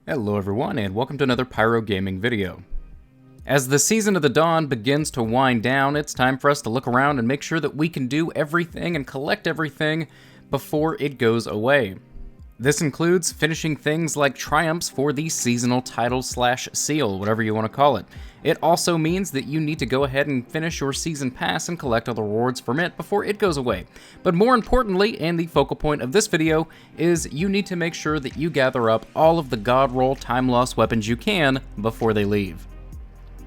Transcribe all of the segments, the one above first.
Hello everyone, and welcome to another Pyro Gaming video. As the Season of the Dawn begins to wind down, it's time for us to look around and make sure that we can do everything and collect everything before it goes away. This includes finishing things like triumphs for the seasonal title / seal, whatever you want to call it. It also means that you need to go ahead and finish your season pass and collect all the rewards from it before it goes away. But more importantly, and the focal point of this video, is you need to make sure that you gather up all of the God Roll time loss weapons you can before they leave.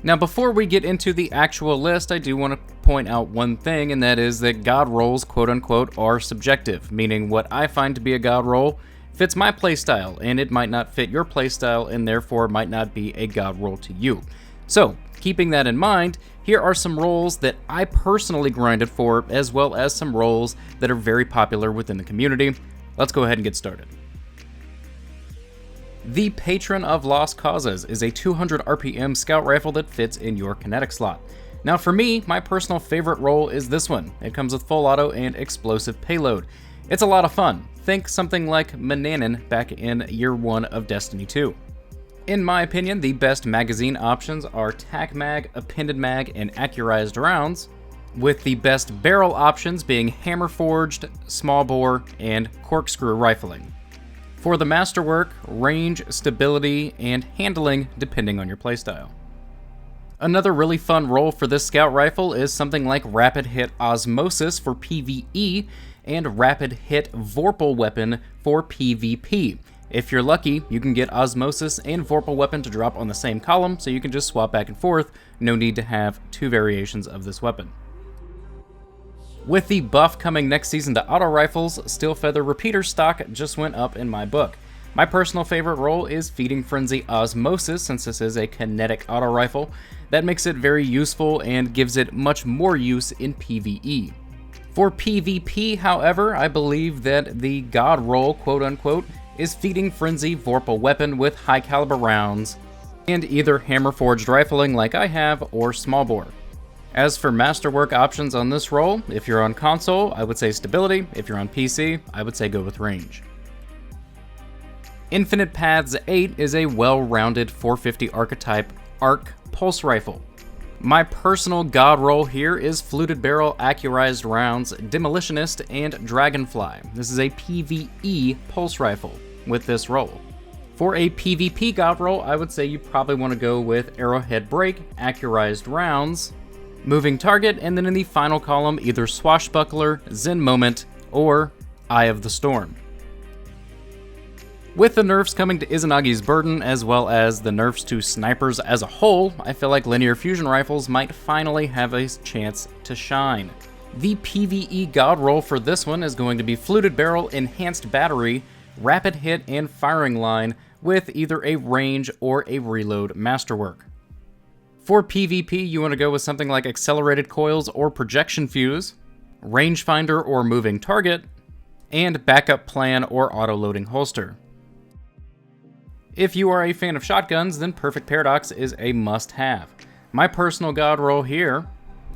Now, before we get into the actual list, I do want to point out one thing, and that is that God rolls, quote-unquote, are subjective, meaning what I find to be a God roll fits my playstyle, and it might not fit your playstyle, and therefore might not be a God roll to you. So, keeping that in mind, here are some rolls that I personally grinded for, as well as some rolls that are very popular within the community. Let's go ahead and get started. The Patron of Lost Causes is a 200 RPM scout rifle that fits in your kinetic slot. Now for me, my personal favorite roll is this one. It comes with full auto and explosive payload. It's a lot of fun. Think something like Manannan back in year 1 of Destiny 2. In my opinion, the best magazine options are Tac Mag, Appended Mag, and Accurized rounds, with the best barrel options being Hammer Forged, Small Bore, and Corkscrew rifling. For the masterwork, range, stability, and handling depending on your playstyle. Another really fun roll for this scout rifle is something like Rapid Hit Osmosis for PvE and Rapid Hit Vorpal Weapon for PvP. If you're lucky, you can get Osmosis and Vorpal Weapon to drop on the same column, so you can just swap back and forth, no need to have two variations of this weapon. With the buff coming next season to auto rifles, Steel Feather Repeater stock just went up in my book. My personal favorite roll is Feeding Frenzy Osmosis, since this is a kinetic auto rifle. That makes it very useful and gives it much more use in PvE. For PvP, however, I believe that the God roll, quote-unquote, is Feeding Frenzy Vorpal Weapon with high caliber rounds, and either Hammer Forged rifling like I have, or Small Bore. As for masterwork options on this roll, if you're on console, I would say stability. If you're on PC, I would say go with range. Infinite Paths 8 is a well-rounded 450 archetype ARC pulse rifle. My personal God roll here is Fluted Barrel, Accurized rounds, Demolitionist, and Dragonfly. This is a PvE pulse rifle with this roll. For a PvP God roll, I would say you probably want to go with Arrowhead Break, Accurized rounds, Moving Target, and then in the final column, either Swashbuckler, Zen Moment, or Eye of the Storm. With the nerfs coming to Izanagi's Burden, as well as the nerfs to snipers as a whole, I feel like linear fusion rifles might finally have a chance to shine. The PvE God roll for this one is going to be Fluted Barrel, Enhanced Battery, Rapid Hit, and Firing Line, with either a range or a reload masterwork. For PvP, you want to go with something like Accelerated Coils or Projection Fuse, Rangefinder or Moving Target, and Backup Plan or Auto-Loading Holster. If you are a fan of shotguns, then Perfect Paradox is a must-have. My personal God roll here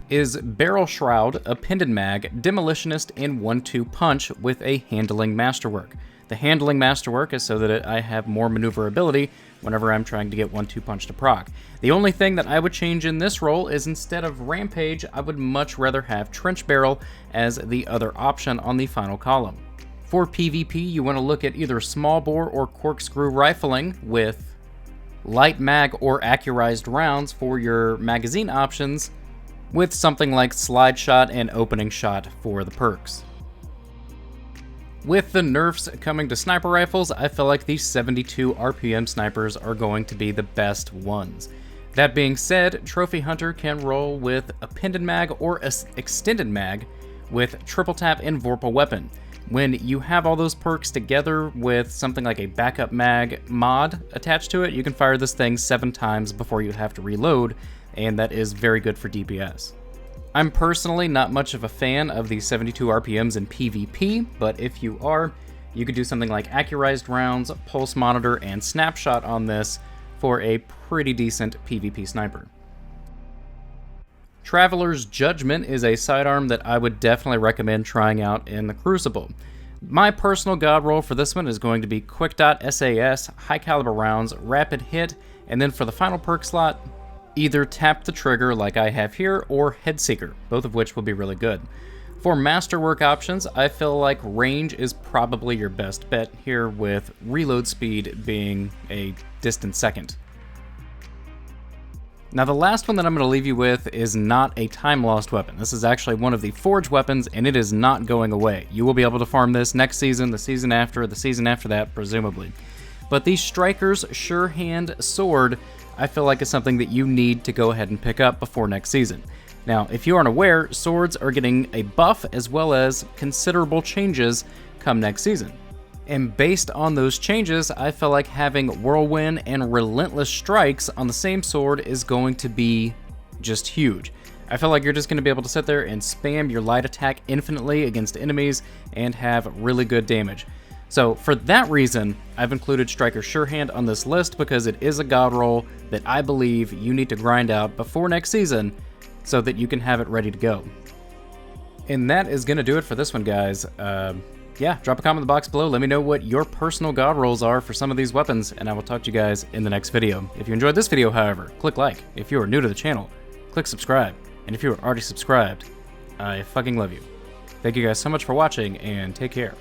is Barrel Shroud, Appended Mag, Demolitionist, and 1-2 Punch with a Handling Masterwork. The Handling Masterwork is so that I have more maneuverability whenever I'm trying to get 1-2 Punch to proc. The only thing that I would change in this roll is instead of Rampage, I would much rather have Trench Barrel as the other option on the final column. For PvP, you want to look at either Small Bore or Corkscrew rifling with Light Mag or Accurized rounds for your magazine options, with something like Slide Shot and Opening Shot for the perks. With the nerfs coming to sniper rifles, I feel like the 72 RPM snipers are going to be the best ones. That being said, Trophy Hunter can roll with Appended Mag or Extended Mag with Triple Tap and Vorpal Weapon. When you have all those perks together with something like a Backup Mag mod attached to it, you can fire this thing 7 times before you have to reload, and that is very good for DPS. I'm personally not much of a fan of the 72 RPMs in PvP, but if you are, you could do something like Accurized rounds, Pulse Monitor, and Snapshot on this for a pretty decent PvP sniper. Traveler's Judgment is a sidearm that I would definitely recommend trying out in the Crucible. My personal god roll for this one is going to be Quick Dot SAS, high caliber rounds, rapid hit, and then for the final perk slot, either tap the trigger like I have here or Headseeker, both of which will be really good. For masterwork options, I feel like range is probably your best bet here, with reload speed being a distant second. Now the last one that I'm going to leave you with is not a time lost weapon. This is actually one of the Forge weapons, and it is not going away. You will be able to farm this next season, the season after that, presumably. But the Striker's Sure Hand Sword, I feel like is something that you need to go ahead and pick up before next season. Now, if you aren't aware, swords are getting a buff as well as considerable changes come next season. And based on those changes, I feel like having Whirlwind and Relentless Strikes on the same sword is going to be just huge. I feel like you're just going to be able to sit there and spam your light attack infinitely against enemies and have really good damage. So for that reason, I've included Striker's Sure Hand on this list because it is a god roll that I believe you need to grind out before next season so that you can have it ready to go. And that is going to do it for this one, guys. Yeah, drop a comment in the box below. Let me know what your personal god rolls are for some of these weapons, and I will talk to you guys in the next video. If you enjoyed this video, however, click like. If you are new to the channel, click subscribe. And if you are already subscribed, I fucking love you. Thank you guys so much for watching, and take care.